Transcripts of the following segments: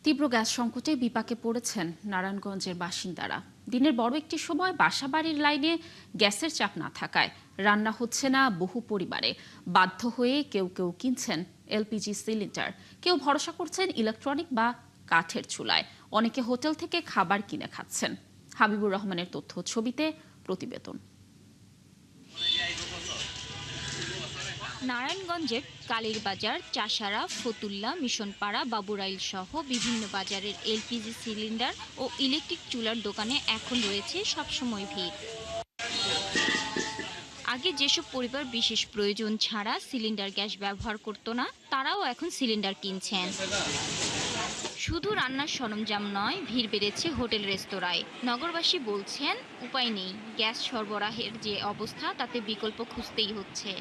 তীব্র গ্যাস সংকটে বিপাকে পড়েছেন নারায়ণগঞ্জের বাসিন্দারা। দিনের বড় একটি সময় বাসাবাড়ির লাইনে গ্যাসের চাপ না থাকায় রান্না হচ্ছে না বহু পরিবারে। বাধ্য হয়ে কেউ কেউ কিনছেন এলপিজি সিলিন্ডার, কেউ ভরসা করছেন ইলেকট্রনিক বা কাঠের চুলায়, অনেকে হোটেল থেকে খাবার কিনে খাচ্ছেন। হাবিবুর রহমানের তথ্য ছবিতে প্রতিবেদন। নারায়ণগঞ্জের কালীরবাজার, চাষারা, ফতুল্লা, মিশনপাড়া, বাবুরাইল সহ বিভিন্ন বাজারের এলপিজি সিলিন্ডার ও ইলেকট্রিক চুলার দোকানে এখন রয়েছে সবসময় ভিড়। আগে যেসব পরিবার বিশেষ প্রয়োজন ছাড়া সিলিন্ডার গ্যাস ব্যবহার করত না, তারাও এখন সিলিন্ডার কিনছেন। শুধু রান্নার সরঞ্জাম নয়, ভিড় বেড়েছে হোটেল রেস্তোরাঁয়। নগরবাসী বলছেন উপায় নেই, গ্যাস সরবরাহের যে অবস্থা তাতে বিকল্প খুঁজতেই হচ্ছে।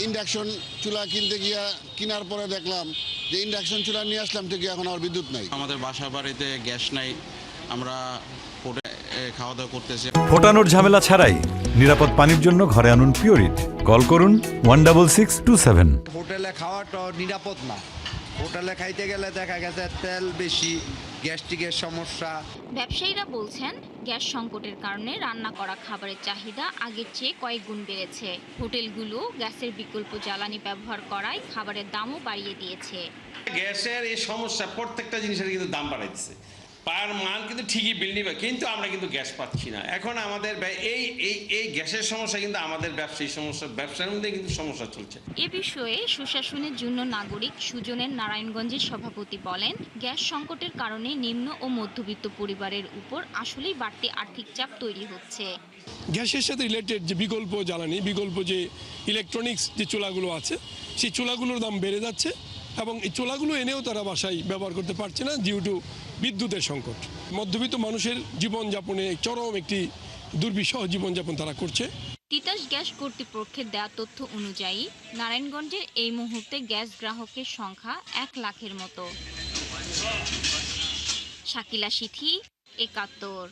ইন্ডাকশন চুলা কিনতে গিয়া কেনার পরে দেখলাম যে ইন্ডাকশন চুলা নিয়ে আসলাম ঠিক এখন আর বিদ্যুৎ নাই। আমাদের বাসা বাড়িতে গ্যাস নাই, আমরা খাওয়া দাওয়া করতেছি। ফোটানোর ঝামেলা ছাড়াই নিরাপদ পানির জন্য ঘরে আনুন পিওরিট। কল করুন 16627। হোটেলে খাওয়াটা নিরাপদ না। হোটেলে খাইতে গেলে দেখা গেছে তেল বেশি, গ্যাস্ট্রিকের সমস্যা। ব্যবসায়ীরা বলছেন গ্যাস সংকটের কারণে রান্না করা খাবারের চাহিদা আগের চেয়ে কয়েক গুণ বেড়েছে। হোটেলগুলো গ্যাসের বিকল্প জ্বালানি ব্যবহার করায় খাবারের দামও বাড়িয়ে দিয়েছে। গ্যাসের এই সমস্যা প্রত্যেকটা জিনিসের কিন্তু দাম বাড়াইছে। পার মান কিন্তু ঠিকই বিল নিবে, কিন্তু আমরা কিন্তু গ্যাস পাচ্ছি না। এখন আমাদের এই গ্যাসের সমস্যা কিন্তু আমাদের ব্যবসার মধ্যে কিন্তু সমস্যা চলছে। এ বিষয়ে সুশাসনের জন্য নাগরিক সুজনের নারায়ণগঞ্জের সভাপতি বলেন, গ্যাস সংকটের কারণে নিম্ন ও মধ্যবিত্ত পরিবারের উপর আসলেই বাড়তি আর্থিক চাপ তৈরি হচ্ছে। গ্যাসের সাথে রিলেটেড যে বিকল্প জ্বালানি, বিকল্প যে ইলেকট্রনিক্স যে চুলাগুলো আছে, সেই চুলাগুলোর দাম বেড়ে যাচ্ছে এবং এই চুলাগুলো এনেও তারা বাসায় ব্যবহার করতে পারছে না ডিউ টু বিদ্যুতের সংকট। মধ্যবিত্ত মানুষের জীবনযাপনে চরম একটি দুর্বিষহ জীবনযাপন তারা করছে। তিতাস গ্যাস কর্তৃপক্ষের দেওয়া তথ্য অনুযায়ী নারায়ণগঞ্জের এই মুহূর্তে গ্যাস গ্রাহকের সংখ্যা 1 লাখের মতো। শাকিলা সিথি, ৭১।